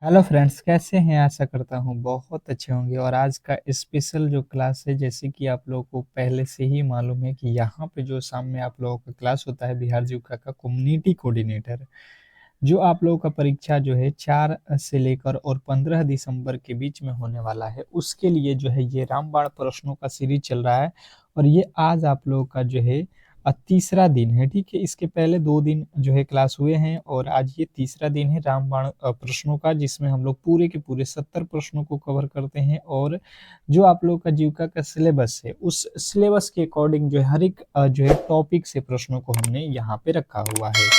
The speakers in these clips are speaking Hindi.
हेलो फ्रेंड्स, कैसे हैं? आशा करता हूँ बहुत अच्छे होंगे। और आज का स्पेशल जो क्लास है, जैसे कि आप लोगों को पहले से ही मालूम है कि यहाँ पे जो शाम में आप लोगों का क्लास होता है, बिहार जीविका का कम्युनिटी कोऑर्डिनेटर, जो आप लोगों का परीक्षा जो है 4 से लेकर और 15 दिसंबर के बीच में होने वाला है, उसके लिए जो है ये रामबाण प्रश्नों का सीरीज चल रहा है। और ये आज आप लोगों का जो है तीसरा दिन है। ठीक है, इसके पहले 2 दिन जो है क्लास हुए हैं और आज ये तीसरा दिन है रामबाण प्रश्नों का, जिसमें हम लोग पूरे के पूरे 70 प्रश्नों को कवर करते हैं। और जो आप लोग का जीविका का सिलेबस है, उस सिलेबस के अकॉर्डिंग जो है हर एक जो है टॉपिक से प्रश्नों को हमने यहाँ पे रखा हुआ है।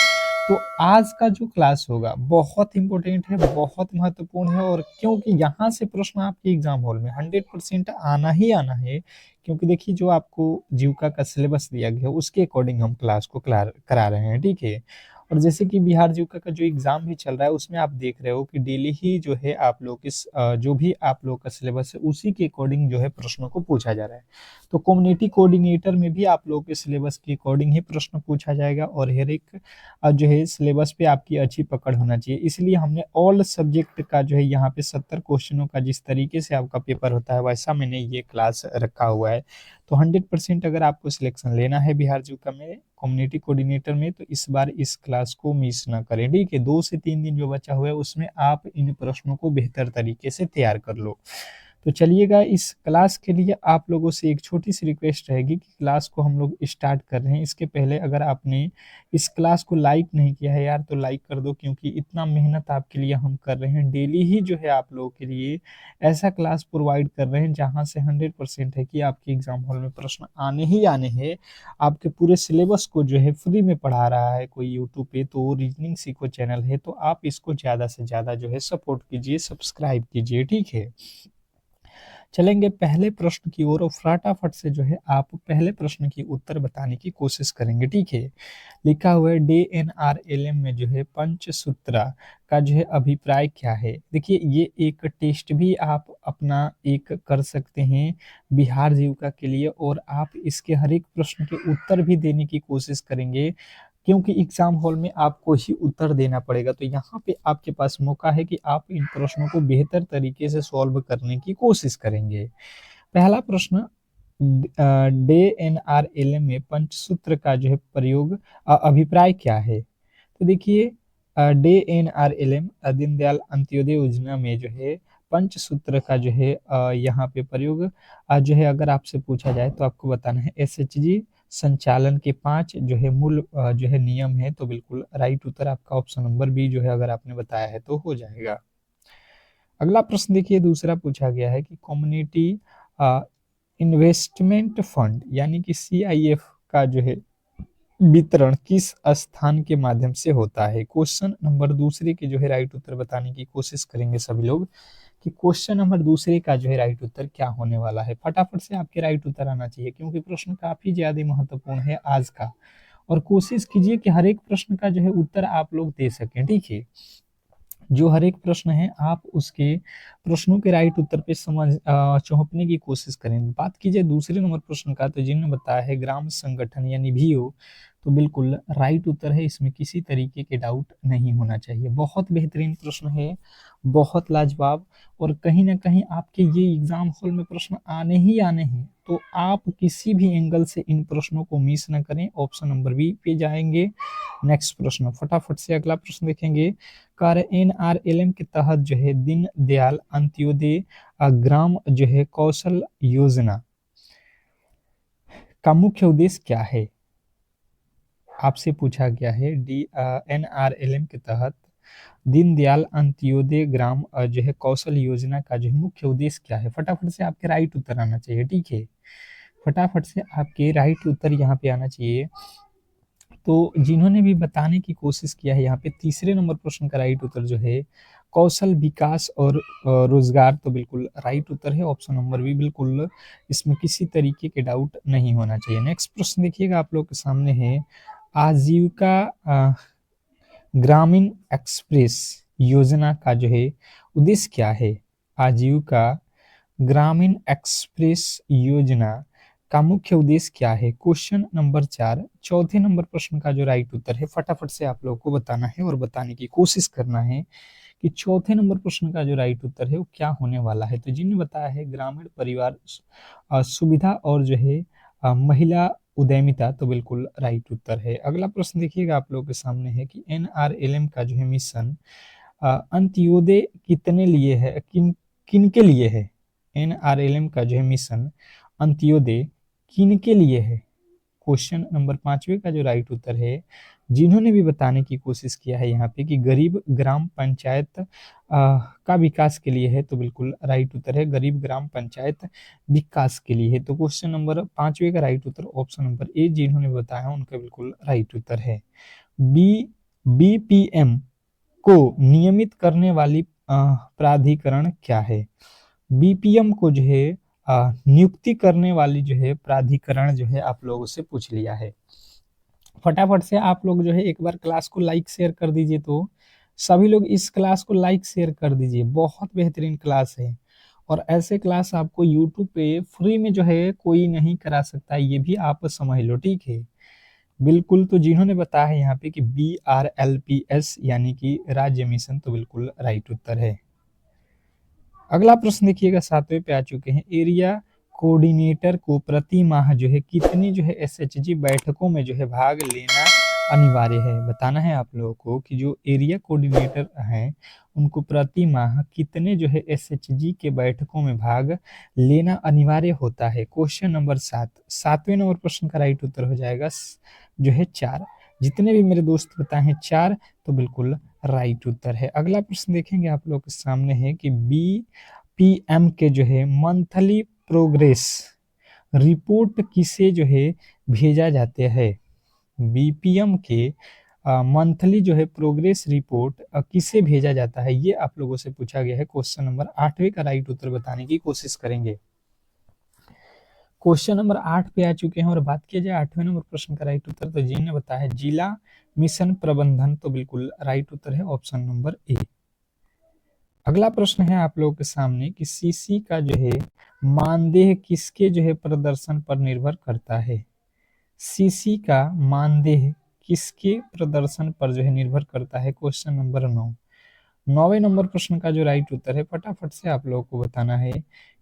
तो आज का जो क्लास होगा बहुत इंपॉर्टेंट है, बहुत महत्वपूर्ण है। और क्योंकि यहाँ से प्रश्न आपके एग्जाम हॉल में 100% आना ही आना है, क्योंकि देखिए जो आपको जीविका का सिलेबस दिया गया है उसके अकॉर्डिंग हम क्लास को करा रहे हैं। ठीक है, और जैसे कि बिहार जीविका का जो एग्जाम भी चल रहा है, उसमें आप देख रहे हो कि डेली ही जो है आप लोग इस जो भी आप लोग का सिलेबस है उसी के अकॉर्डिंग जो है प्रश्नों को पूछा जा रहा है। तो कम्युनिटी कोऑर्डिनेटर में भी आप लोग के सिलेबस के अकॉर्डिंग ही प्रश्न पूछा जाएगा और हर एक जो है सिलेबस पे आपकी अच्छी पकड़ होना चाहिए। इसलिए हमने ऑल सब्जेक्ट का जो है यहाँ पे 70 क्वेश्चनों का जिस तरीके से आपका पेपर होता है, वैसा मैंने ये क्लास रखा हुआ है। तो 100% अगर आपको सिलेक्शन लेना है बिहार जीविका में कम्युनिटी कोऑर्डिनेटर में, तो इस बार इस क्लास को मिस ना करें। ठीक है, 2 से 3 दिन जो बचा हुआ है उसमें आप इन प्रश्नों को बेहतर तरीके से तैयार कर लो। तो चलिएगा, इस क्लास के लिए आप लोगों से एक छोटी सी रिक्वेस्ट रहेगी कि क्लास को हम लोग स्टार्ट कर रहे हैं। इसके पहले अगर आपने इस क्लास को लाइक नहीं किया है यार, तो लाइक कर दो, क्योंकि इतना मेहनत आपके लिए हम कर रहे हैं। डेली ही जो है आप लोगों के लिए ऐसा क्लास प्रोवाइड कर रहे हैं जहां से 100% है कि आपके एग्जाम हॉल में प्रश्न आने ही आने हैं। आपके पूरे सिलेबस को जो है फ्री में पढ़ा रहा है कोई यूट्यूब पे, तो रीजनिंग सीखो चैनल है, तो आप इसको ज्यादा से ज्यादा जो है सपोर्ट कीजिए, सब्सक्राइब कीजिए। ठीक है, चलेंगे पहले प्रश्न की ओर और फटाफट से जो है आप पहले प्रश्न की उत्तर बताने की कोशिश करेंगे। ठीक है, लिखा हुआ है DNRLM में जो है पंचसूत्रा का जो है अभिप्राय क्या है। देखिए, ये एक टेस्ट भी आप अपना एक कर सकते हैं बिहार जीविका के लिए, और आप इसके हर एक प्रश्न के उत्तर भी देने की कोशिश करेंगे, क्योंकि एग्जाम हॉल में आपको ही उत्तर देना पड़ेगा। तो यहाँ पे आपके पास मौका है कि आप इन प्रश्नों को बेहतर तरीके से सॉल्व करने की कोशिश करेंगे। पहला प्रश्न, DNRLM में पंचसूत्र का जो है प्रयोग अभिप्राय क्या है। तो देखिए, DNRLM दीनदयाल अंत्योदय योजना में जो है पंचसूत्र का जो है यहाँ पे प्रयोग जो है अगर आपसे पूछा जाए तो आपको बताना है SHG संचालन के 5 जो है मूल जो है नियम है। तो बिल्कुल राइट उत्तर आपका ऑप्शन नंबर बी जो है अगर आपने बताया है तो हो जाएगा। अगला प्रश्न देखिए, दूसरा पूछा गया है कि कम्युनिटी इन्वेस्टमेंट फंड यानी कि CIF का जो है वितरण किस स्थान के माध्यम से होता है। क्वेश्चन नंबर दूसरे के जो है राइट उत्तर बताने की कोशिश करेंगे सभी लोग कि क्वेश्चन नंबर दूसरे का जो है राइट उत्तर क्या होने वाला है। फटाफट से आपके राइट उत्तर आना चाहिए, क्योंकि प्रश्न काफी ज्यादा महत्वपूर्ण है आज का। और कोशिश कीजिए कि हर एक प्रश्न का जो है उत्तर आप लोग दे सकें। ठीक है, जो हर एक प्रश्न है आप उसके प्रश्नों के राइट उत्तर पे समझ चौंकने की कोशिश करें। बात कीजिए दूसरे नंबर प्रश्न का, तो जिन्होंने बताया है ग्राम संगठन यानी VO, तो बिल्कुल राइट उत्तर है, इसमें किसी तरीके के डाउट नहीं होना चाहिए। बहुत बेहतरीन प्रश्न है, बहुत लाजवाब। और कहीं ना कहीं आपके ये एग्जाम हॉल में प्रश्न आने ही आने हैं, तो आप किसी भी एंगल से इन प्रश्नों को मिस ना करें। ऑप्शन नंबर बी पे जाएंगे। नेक्स्ट प्रश्न, फटाफट से अगला प्रश्न देखेंगे। कार्य NRLM के तहत जो है दीन दयाल अंत्योदय ग्राम जो है कौशल योजना का मुख्य उद्देश्य क्या है। आपसे पूछा गया है NRLM के तहत दीनदयाल अंत्योदय ग्राम जो है कौशल योजना का जो है मुख्य उद्देश्य क्या है। फटाफट से आपके राइट उत्तर आना चाहिए। ठीक है, फटाफट से आपके राइट उत्तर यहाँ पे आना चाहिए। तो जिन्होंने भी बताने की कोशिश किया है, यहाँ पे तीसरे नंबर प्रश्न का राइट उत्तर जो है कौशल विकास और रोजगार, तो बिल्कुल राइट उत्तर है ऑप्शन नंबर बी। बिल्कुल इसमें किसी तरीके के डाउट नहीं होना चाहिए। नेक्स्ट प्रश्न देखिएगा आप लोग के सामने है, आजीविका ग्रामीण एक्सप्रेस योजना का जो है उद्देश्य क्या है। आजीविका ग्रामीण एक्सप्रेस योजना का मुख्य उद्देश्य क्या है। क्वेश्चन नंबर 4, चौथे नंबर प्रश्न का जो राइट उत्तर है, फटाफट से आप लोगों को बताना है और बताने की कोशिश करना है कि चौथे नंबर प्रश्न का जो राइट उत्तर है वो क्या होने वाला है। तो जिन्होंने बताया है ग्रामीण परिवार सुविधा और जो है महिला उद्यमिता, तो बिल्कुल राइट उत्तर है। अगला प्रश्न देखिएगा आप लोगों के सामने है कि एनआरएलएम का जो है मिशन अंत्योदय कितने लिए है, किन किन के लिए है। एनआरएलएम का जो है मिशन अंत्योदय किन के लिए है। क्वेश्चन नंबर 5वें का जो राइट उत्तर है, जिन्होंने भी बताने की कोशिश किया है यहाँ पे कि गरीब ग्राम पंचायत का विकास के लिए है, तो बिल्कुल राइट उत्तर है गरीब ग्राम पंचायत विकास के लिए है। तो क्वेश्चन नंबर 5वें का right Uttar option number A, जिन्होंने बताया उनका बिल्कुल राइट उत्तर है। बीपीएम को नियमित करने वाली प्राधिकरण क्या है। बीपीएम को जो है नियुक्ति करने वाली जो है प्राधिकरण जो है आप लोगों से पूछ लिया है। फटाफट से आप लोग जो है एक बार क्लास को लाइक शेयर कर दीजिए। तो सभी लोग इस क्लास को लाइक शेयर कर दीजिए, बहुत बेहतरीन क्लास है और ऐसे क्लास आपको यूट्यूब पे फ्री में जो है कोई नहीं करा सकता, ये भी आप समझ लो, ठीक है। बिल्कुल, तो जिन्होंने बताया है यहाँ पे कि BRLPS यानी कि राज्य मिशन, तो बिल्कुल राइट उत्तर है। अगला प्रश्न देखिएगा 7वें पे आ चुके हैं। एरिया कोऑर्डिनेटर को प्रति माह जो है कितनी जो है एसएचजी बैठकों में जो है भाग लेना अनिवार्य है। बताना है आप लोगों को कि जो एरिया कोऑर्डिनेटर हैं उनको प्रति माह कितने जो है एसएचजी के बैठकों में भाग लेना अनिवार्य होता है। क्वेश्चन नंबर 7, 7वें नंबर प्रश्न का राइट उत्तर हो जाएगा जो है 4। जितने भी मेरे दोस्त बताए हैं 4, तो बिल्कुल राइट उत्तर है। अगला प्रश्न देखेंगे आप लोग के सामने है कि बीपीएम के जो है मंथली प्रोग्रेस रिपोर्ट किसे जो है भेजा जाते हैं। बीपीएम के मंथली जो है प्रोग्रेस रिपोर्ट किसे भेजा जाता है, ये आप लोगों से पूछा गया है। क्वेश्चन नंबर 8वें का राइट उत्तर बताने की कोशिश करेंगे। क्वेश्चन नंबर 8 पे आ चुके हैं और बात किया जाए 8वें नंबर प्रश्न का राइट उत्तर, तो जी ने बताया है जिला मिशन प्रबंधन, तो बिल्कुल राइट उत्तर है ऑप्शन नंबर ए। अगला प्रश्न है आप लोगों के सामने कि सीसी का जो है मानदेय किसके जो है प्रदर्शन पर निर्भर करता है। सीसी का मानदेय किसके प्रदर्शन पर जो है निर्भर करता है। क्वेश्चन नंबर 9, 9वें नंबर प्रश्न का जो राइट उत्तर है फटाफट से आप लोगों को बताना है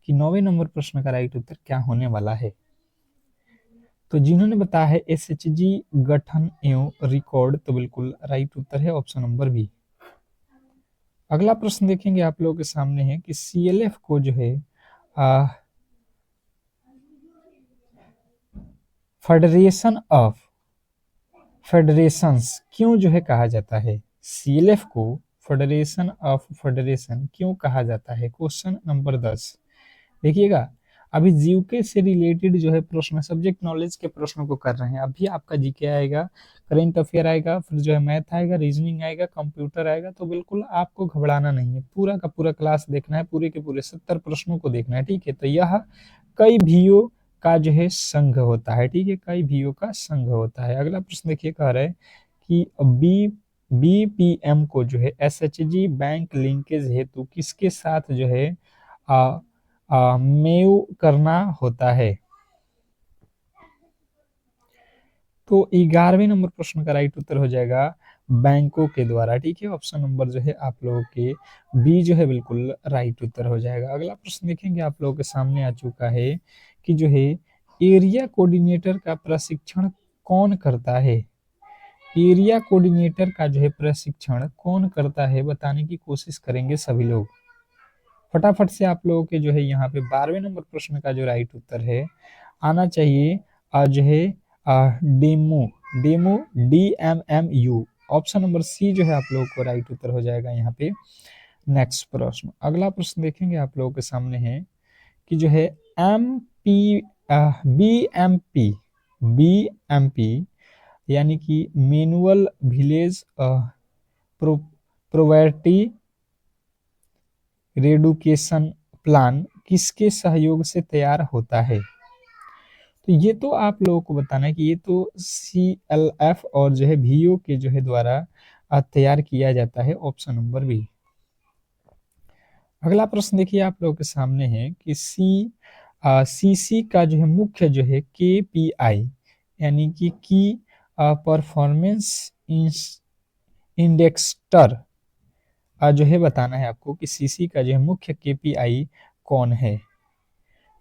कि 9वें नंबर प्रश्न का राइट उत्तर क्या होने वाला है। तो जिन्होंने बताया है एसएचजी गठन एवं रिकॉर्ड, तो बिल्कुल राइट उत्तर है ऑप्शन नंबर बी। अगला प्रश्न देखेंगे आप लोगों के सामने है कि सीएलएफ को जो है फेडरेशन ऑफ फेडरेशंस क्यों जो है कहा जाता है। सीएलएफ को फेडरेशन ऑफ फेडरेशन क्यों कहा जाता है। क्वेश्चन नंबर 10 देखिएगा, अभी जीके से रिलेटेड जो है प्रश्न, सब्जेक्ट नॉलेज के प्रश्नों को कर रहे हैं। अभी आपका जीके आएगा, करेंट अफेयर आएगा, फिर जो है मैथ आएगा, रीजनिंग आएगा, कंप्यूटर आएगा। तो बिल्कुल आपको घबराना नहीं है, पूरा का पूरा क्लास देखना है, पूरे के पूरे 70 प्रश्नों को देखना है, ठीक है। तो यह कई वीओ का जो है संघ होता है, ठीक है, कई वीओ का संघ होता है। अगला प्रश्न देखिए, कह रहा है कि बीपीएम को जो है एसएचजी बैंक लिंकेज हेतु किसके साथ जो है मेव करना होता है। तो 11वें नंबर प्रश्न का राइट उत्तर हो जाएगा बैंकों के द्वारा, ठीक है। ऑप्शन नंबर जो है आप लोगों के बी जो है बिल्कुल राइट उत्तर हो जाएगा। अगला प्रश्न देखेंगे आप लोगों के सामने आ चुका है कि जो है एरिया कोऑर्डिनेटर का प्रशिक्षण कौन करता है। एरिया कोऑर्डिनेटर का जो है प्रशिक्षण कौन करता है, बताने की कोशिश करेंगे सभी लोग। फटाफट से आप लोगों के जो है यहाँ पे 12वें नंबर प्रश्न का जो राइट उत्तर है आना चाहिए जो है demo demo DMMU। Option number C जो है आप लोगों को राइट उत्तर हो जाएगा यहाँ पे। नेक्स्ट प्रश्न, अगला प्रश्न देखेंगे आप लोगों के सामने है कि जो है BMP यानी कि मैनुअल विलेज प्रोवर्टी रेडुकेशन प्लान किसके सहयोग से तैयार होता है। तो ये तो आप लोगों को बताना है कि ये तो CLF और जो है VO के जो है द्वारा तैयार किया जाता है। Option number B. अगला प्रश्न देखिए आप लोगों के सामने है कि CC का जो है मुख्य जो है KPI यानी कि की परफॉर्मेंस इंडेक्सटर जो है बताना है आपको कि सीसी का जो है मुख्य केपीआई कौन है।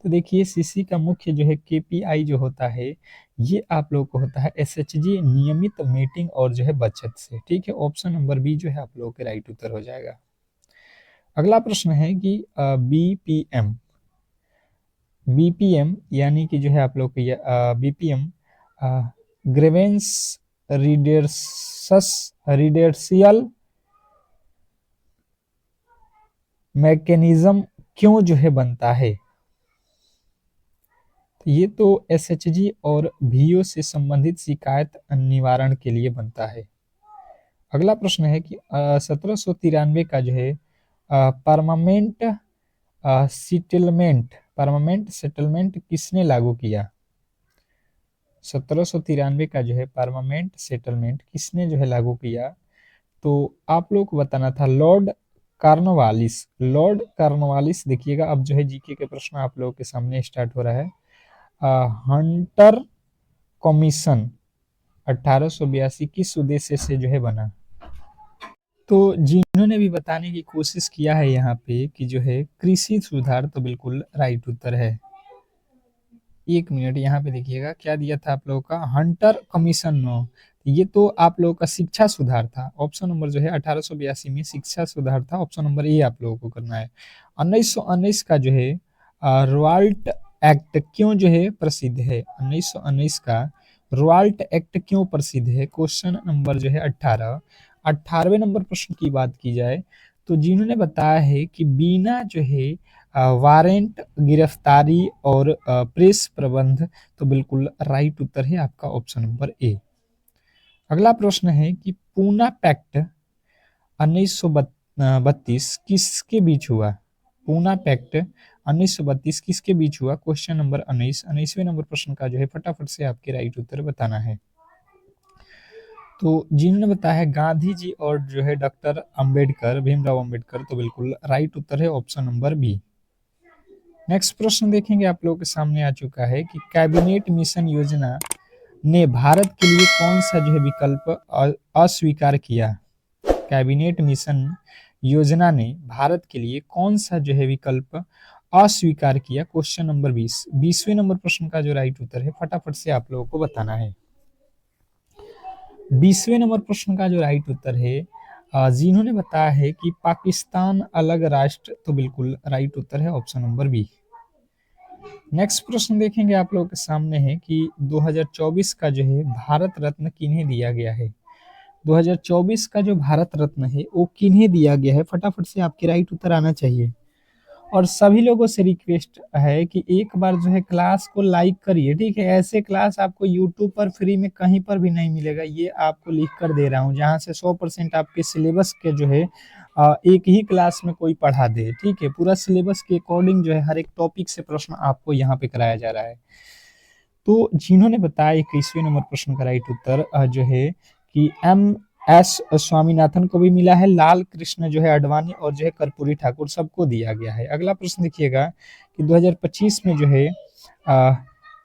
तो देखिए सीसी का मुख्य जो है केपीआई जो होता है ये आप लोगों को होता है एसएचजी नियमित मीटिंग और जो है बचत से। ठीक है, ऑप्शन नंबर बी जो है आप लोगों के राइट उत्तर हो जाएगा। अगला प्रश्न है कि बीपीएम, बीपीएम यानी कि जो है आप लोग को बीपीएम ग्रेवेंस रिडर्सियल मैकेनिज्म क्यों जो है बनता है। तो ये तो एसएचजी और वीओ से संबंधित शिकायत निवारण के लिए बनता है। अगला प्रश्न है कि 1793 का जो है परमानेंट परमानेंट सेटलमेंट किसने लागू किया। 1793 का जो है परमानेंट सेटलमेंट किसने जो है लागू किया। तो आप लोग को बताना था लॉर्ड कॉर्नवालिस। लॉर्ड कॉर्नवालिस देखिएगा अब जो है जीके के प्रश्न आप लोगों के सामने स्टार्ट हो रहा है। हंटर कमीशन 1882 किस उद्देश्य से जो है बना। तो जिन्होंने भी बताने की कोशिश किया है यहाँ पे कि जो है कृषि सुधार, तो बिल्कुल राइट उत्तर है। एक मिनट यहाँ पे देखिएगा क्या दिया था आप लोगों का, हंटर कमीशन नो, ये तो आप लोगों का शिक्षा सुधार था। ऑप्शन नंबर जो है 1882 में शिक्षा सुधार था, ऑप्शन नंबर ए आप लोगों को करना है। 1919 का जो है रॉल्ट एक्ट क्यों जो है प्रसिद्ध है। 1919 का रॉल्ट एक्ट क्यों प्रसिद्ध है, क्वेश्चन नंबर जो है 18। 18वें नंबर प्रश्न की बात की जाए तो जिन्होंने बताया है कि बिना जो है वारंट गिरफ्तारी और प्रेस प्रबंध, तो बिल्कुल राइट उत्तर है आपका ऑप्शन नंबर ए। अगला प्रश्न है कि पूना पैक्ट 1932 किसके बीच हुआ। पूना पैक्ट 1932 किसके बीच हुआ, क्वेश्चन नंबर 19। 19वें नंबर प्रश्न का जो है फटाफट से आपके राइट उत्तर बताना है। तो जिन्होंने बताया है गांधी जी और जो है डॉक्टर अंबेडकर, भीमराव अंबेडकर, तो बिल्कुल राइट उत्तर है ऑप्शन नंबर बी। नेक्स्ट प्रश्न देखेंगे आप लोगों के सामने आ चुका है कि कैबिनेट मिशन योजना ने भारत के लिए कौन सा जो है विकल्प अस्वीकार किया। कैबिनेट मिशन योजना ने भारत के लिए कौन सा जो है विकल्प अस्वीकार किया, क्वेश्चन नंबर 20। 20वें नंबर प्रश्न का जो राइट उत्तर है फटाफट से आप लोगों को बताना है। 20वें नंबर प्रश्न का जो राइट उत्तर है जिन्होंने बताया है कि पाकिस्तान अलग राष्ट्र, तो बिल्कुल राइट उत्तर है ऑप्शन नंबर बी। नेक्स्ट प्रश्न देखेंगे आप लोगों के सामने है कि 2024 का जो है भारत रत्न किन्हें दिया गया है। 2024 का जो भारत रत्न है वो किन्हें दिया गया है, फटाफट से आपके राइट उत्तर आना चाहिए। और सभी लोगों से रिक्वेस्ट है कि एक बार जो है क्लास को लाइक करिए, ठीक है। ऐसे क्लास आपको यूट्यूब पर फ्री में कहीं पर भी नहीं मिलेगा, ये आपको लिख कर दे रहा हूँ, जहाँ से 100% आपके सिलेबस के जो है एक ही क्लास में कोई पढ़ा दे, ठीक है। पूरा सिलेबस के अकॉर्डिंग जो है हर एक टॉपिक से प्रश्न आपको यहाँ पे कराया जा रहा है। तो जिन्होंने बताया 21वें नंबर प्रश्न का राइट उत्तर जो है कि एस स्वामीनाथन को भी मिला है, लाल कृष्ण जो है अडवाणी और जो है कर्पूरी ठाकुर सबको दिया गया है। अगला प्रश्न देखिएगा कि 2025 में जो है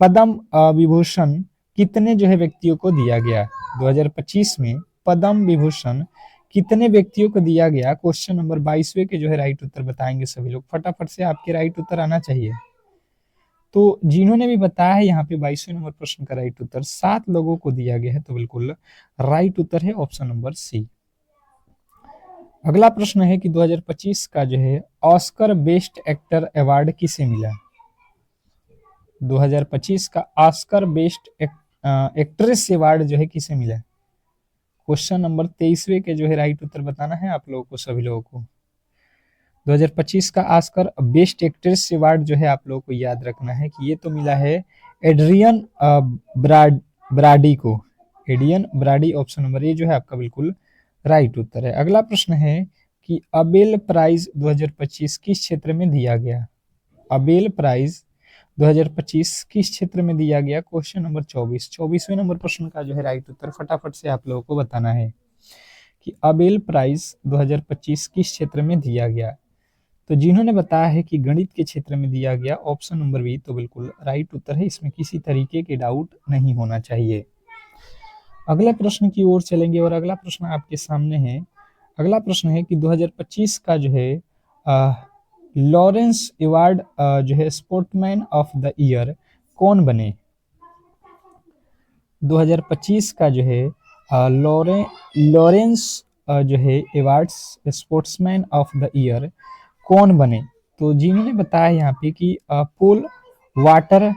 पद्म विभूषण कितने जो है व्यक्तियों को दिया गया। 2025 में पद्म विभूषण कितने व्यक्तियों को दिया गया, क्वेश्चन नंबर 22वें के जो है राइट उत्तर बताएंगे सभी लोग, फटाफट से आपके राइट उत्तर आना चाहिए। तो जिन्होंने भी बताया है यहाँ पे 22वें नंबर प्रश्न का राइट उत्तर 7 लोगों को दिया गया है, तो बिल्कुल राइट उत्तर है ऑप्शन नंबर सी। अगला प्रश्न है कि 2025 का जो है ऑस्कर बेस्ट एक्टर अवार्ड किसे मिला। 2025 का ऑस्कर बेस्ट एक्ट्रेस अवार्ड जो है किसे मिला, क्वेश्चन नंबर 23वें के जो है राइट उत्तर बताना है आप लोगों को, सभी लोगों को। 2025 का ऑस्कर बेस्ट एक्ट्रेस अवार्ड जो है आप लोगों को याद रखना है कि ये तो मिला है एड्रियन ब्राडी को, एडियन ब्राडी, ऑप्शन नंबर ए जो है आपका बिल्कुल राइट उत्तर है। अगला प्रश्न है कि अबेल प्राइज 2025 किस क्षेत्र में दिया गया। अबेल प्राइज 2025 किस क्षेत्र में दिया गया, क्वेश्चन नंबर 24। 24वें नंबर प्रश्न का जो है राइट उत्तर फटाफट से आप लोगों को बताना है कि अबेल प्राइज 2025 किस क्षेत्र में दिया गया। तो जिन्होंने बताया है कि गणित के क्षेत्र में दिया गया, ऑप्शन नंबर बी, तो बिल्कुल राइट उत्तर है, इसमें किसी तरीके के डाउट नहीं होना चाहिए। अगले प्रश्न की ओर चलेंगे और अगला प्रश्न आपके सामने है अगला प्रश्न है कि 2025 का जो है लॉरेंस अवार्ड जो है स्पोर्टमैन ऑफ द ईयर कौन बने? 2025 का जो है लॉरेंस जो है awards sportsman of the year कौन बने? तो जिन्होंने बताया यहाँ पे कि पोल वाटर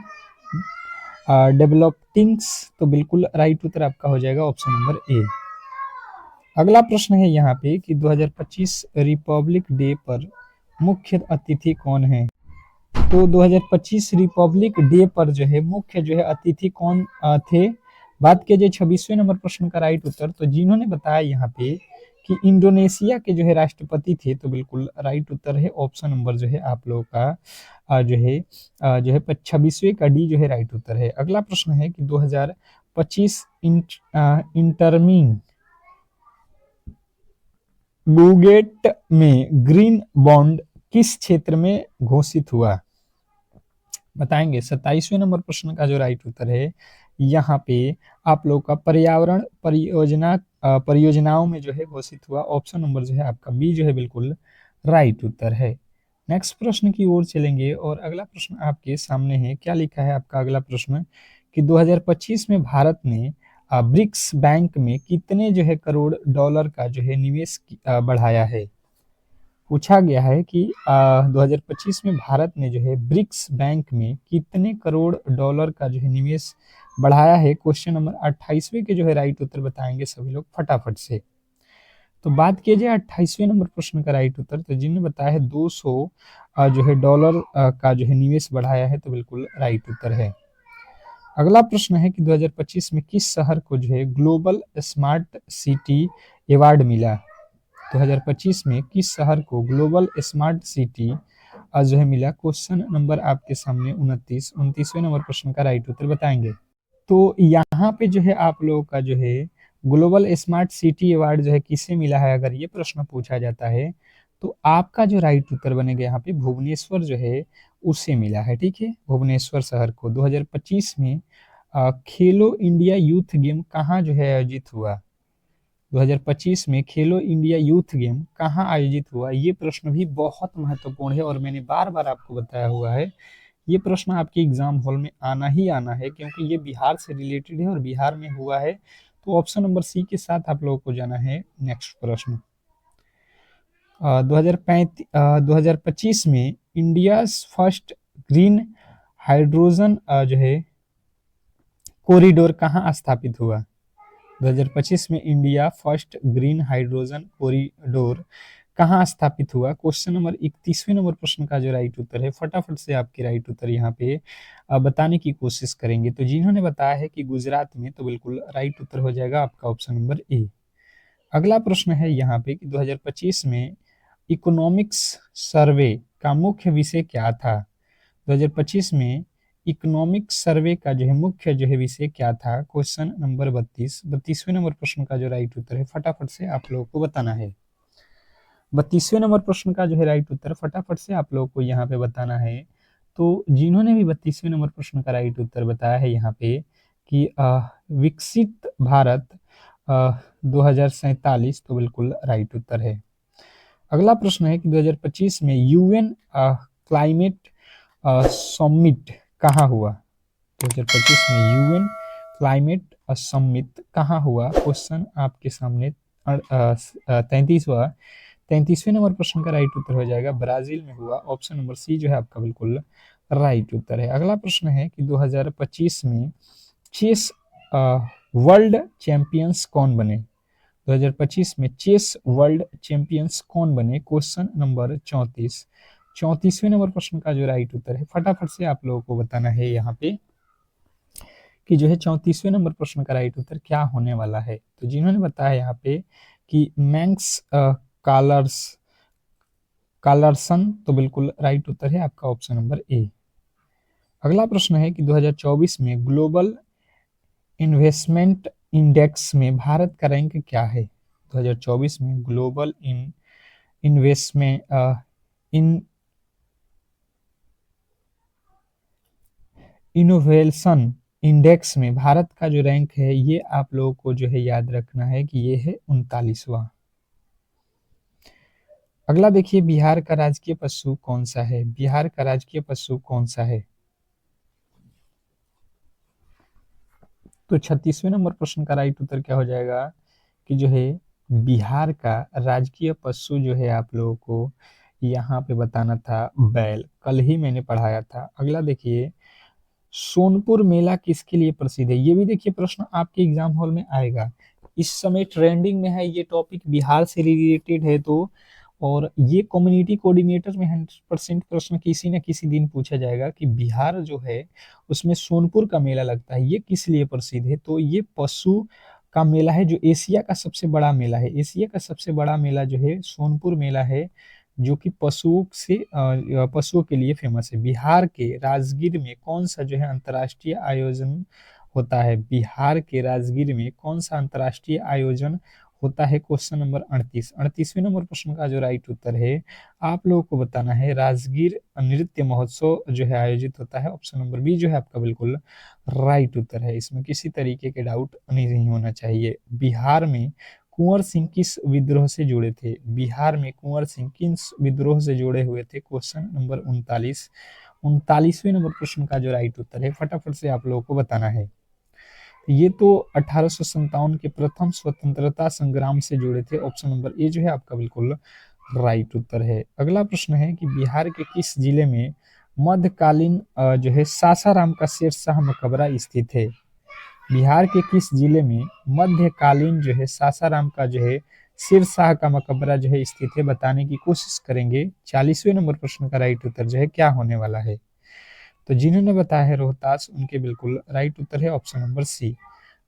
डेवलपिंग्स, तो बिल्कुल राइट उत्तर आपका हो जाएगा ऑप्शन नंबर ए। अगला प्रश्न है यहाँ पे कि 2025 रिपब्लिक डे पर मुख्य अतिथि कौन है? तो 2025 रिपब्लिक डे पर जो है मुख्य जो है अतिथि कौन थे? बात किया जाए 26वें नंबर प्रश्न का राइट उत्तर, तो जिन्होंने बताया यहाँ पे कि इंडोनेशिया के जो है राष्ट्रपति थे, तो बिल्कुल राइट उत्तर है ऑप्शन नंबर जो है आप लोगों का जो है 26वें का डी जो है राइट उत्तर है। अगला प्रश्न है कि 2025 इंटरमिंग बुगेट में ग्रीन बॉन्ड किस क्षेत्र में घोषित हुआ? बताएंगे। 27वें नंबर प्रश्न का जो राइट उत्तर है यहाँ पे आप लोग का पर्यावरण परियोजनाओं में जो है घोषित हुआ। ऑप्शन नंबर जो है आपका बी जो है बिल्कुल राइट उत्तर है। नेक्स्ट प्रश्न की ओर चलेंगे और अगला प्रश्न आपके सामने है। क्या लिखा है आपका अगला प्रश्न कि 2025 में भारत ने ब्रिक्स बैंक में कितने जो है करोड़ डॉलर का जो है निवेश बढ़ाया है? पूछा गया है कि 2025 में भारत ने जो है ब्रिक्स बैंक में कितने करोड़ डॉलर का जो है निवेश बढ़ाया है। क्वेश्चन नंबर 28वें के जो है राइट उत्तर बताएंगे सभी लोग फटाफट से। तो बात किया जाए 28वें नंबर प्रश्न का राइट उत्तर, तो जिन्होंने बताया है 200 जो है डॉलर का जो है निवेश बढ़ाया है, तो बिल्कुल राइट उत्तर है। अगला प्रश्न है कि 2025 में किस शहर को जो है ग्लोबल स्मार्ट सिटी अवार्ड मिला? 2025 में किस शहर को ग्लोबल स्मार्ट सिटी जो है मिला? क्वेश्चन नंबर आपके सामने 29वें नंबर प्रश्न का राइट उत्तर बताएंगे। तो यहाँ पे जो है आप लोगों का जो है ग्लोबल स्मार्ट सिटी अवार्ड जो है किसे मिला है, अगर ये प्रश्न पूछा जाता है तो आपका जो राइट उत्तर बनेगा यहाँ पे भुवनेश्वर जो है उसे मिला है। ठीक है, भुवनेश्वर शहर को। 2025 में खेलो इंडिया यूथ गेम कहाँ जो है आयोजित हुआ? 2025 में खेलो इंडिया यूथ गेम कहाँ आयोजित हुआ? ये प्रश्न भी बहुत महत्वपूर्ण है और मैंने बार बार आपको बताया हुआ है ये प्रश्न आपके एग्जाम हॉल में आना ही आना है, क्योंकि ये बिहार से रिलेटेड है और बिहार में हुआ है। तो ऑप्शन नंबर सी के साथ आप लोगों को जाना है। नेक्स्ट प्रश्न 2025 में इंडिया फर्स्ट ग्रीन हाइड्रोजन जो है कॉरिडोर कहाँ स्थापित हुआ? 2025 में India first green hydrogen corridor कहाँ स्थापित हुआ? क्वेश्चन नंबर 31वें नंबर प्रश्न का जो राइट उत्तर है फटाफट से आपके राइट उत्तर यहाँ पे बताने की कोशिश करेंगे। तो जिन्होंने बताया है कि गुजरात में, तो बिल्कुल राइट उत्तर हो जाएगा आपका ऑप्शन नंबर ए। अगला प्रश्न है यहाँ पे कि 2025 में इकोनॉमिक्स सर्वे का मुख्य विषय क्या था? 2025 में इकोनॉमिक सर्वे का जो है मुख्य जो है विषय क्या था? क्वेश्चन नंबर 32वें नंबर प्रश्न का जो राइट उत्तर है फटाफट से आप लोगों को बताना है। 32वें नंबर प्रश्न का जो है राइट उत्तर फटाफट से आप लोगों को यहाँ पे बताना है। तो जिन्होंने भी 32वें नंबर प्रश्न का राइट उत्तर बताया है यहाँ पे कि विकसित भारत 2047, तो बिल्कुल राइट उत्तर है। अगला प्रश्न है कि 2025 में यूएन क्लाइमेट समिट कहाँ हुआ? 2025 में यूएन क्लाइमेट समिट कहाँ हुआ? क्वेश्चन आपके सामने 33वें नंबर प्रश्न का राइट उत्तर हो जाएगा ब्राजील में हुआ। ऑप्शन नंबर सी जो है आपका बिल्कुल राइट उत्तर है। अगला प्रश्न है कि 2025 में चेस वर्ल्ड चैंपियंस कौन बने? 2025 में चेस वर्ल्ड चैंपियंस कौन बने? क्वेश्चन नंबर 34वें नंबर प्रश्न का जो राइट उत्तर है फटाफट से आप लोगों को बताना है यहाँ पे कि जो है 34वें नंबर प्रश्न का राइट उत्तर क्या होने वाला है। तो जिन्होंने बताया यहाँ पे कि मैंक्स कार्लसन, तो बिल्कुल राइट उत्तर है आपका ऑप्शन नंबर ए। अगला प्रश्न है कि 2024 में ग्लोबल इन्वेस्टमेंट इंडेक्स में भारत का रैंक क्या है? 2024 में ग्लोबल इन्वेस्टमेंट इनोवेशन इंडेक्स में भारत का जो रैंक है ये आप लोगों को जो है याद रखना है कि ये है 39वां। अगला देखिए, बिहार का राजकीय पशु कौन सा है? बिहार का राजकीय पशु कौन सा है? तो 36वें नंबर प्रश्न का राइट उत्तर क्या हो जाएगा कि जो है बिहार का राजकीय पशु जो है आप लोगों को यहाँ पे बताना था बैल। कल ही मैंने पढ़ाया था। अगला देखिए, सोनपुर मेला किसके लिए प्रसिद्ध है? ये भी देखिए प्रश्न आपके एग्जाम हॉल में आएगा। इस समय ट्रेंडिंग में है ये टॉपिक, बिहार से रिलेटेड है तो। और ये कम्युनिटी कोऑर्डिनेटर में 100% प्रश्न किसी न किसी दिन पूछा जाएगा कि बिहार जो है उसमें सोनपुर का मेला लगता है, ये किस लिए प्रसिद्ध है? तो ये पशु का मेला है, जो एशिया का सबसे बड़ा मेला है। एशिया का सबसे बड़ा मेला जो है सोनपुर मेला है, जो कि पशुओं के लिए फेमस है। बिहार के राजगीर में कौन सा जो है अंतर्राष्ट्रीय आयोजन होता है? बिहार के राजगीर में कौन सा अंतर्राष्ट्रीय आयोजन होता है? क्वेश्चन नंबर 38, 38वें नंबर प्रश्न का जो राइट उत्तर है आप लोगों को बताना है, राजगीर नृत्य महोत्सव जो है आयोजित होता है। ऑप्शन नंबर बी जो है आपका बिल्कुल राइट उत्तर है। इसमें किसी तरीके के डाउट नहीं होना चाहिए। बिहार में कुंवर सिंह किस विद्रोह से जुड़े थे? बिहार में कुंवर सिंह किस विद्रोह से जुड़े हुए थे? क्वेश्चन नंबर 39, 39वें नंबर प्रश्न का जो राइट उत्तर है फटाफट से आप लोगों को बताना है। ये तो 1857 के प्रथम स्वतंत्रता संग्राम से जुड़े थे। ऑप्शन नंबर ए जो है आपका बिल्कुल राइट उत्तर है। अगला प्रश्न है कि बिहार के किस जिले में मध्यकालीन जो है सासाराम का शेरशाह मकबरा स्थित है? बिहार के किस जिले में मध्यकालीन जो है सासाराम का जो है सिरशाह का मकबरा जो है स्थित है? बताने की कोशिश करेंगे। 40वें नंबर प्रश्न का राइट उत्तर जो है क्या होने वाला है? तो जिन्होंने बताया है रोहतास, उनके बिल्कुल राइट उत्तर है ऑप्शन नंबर सी।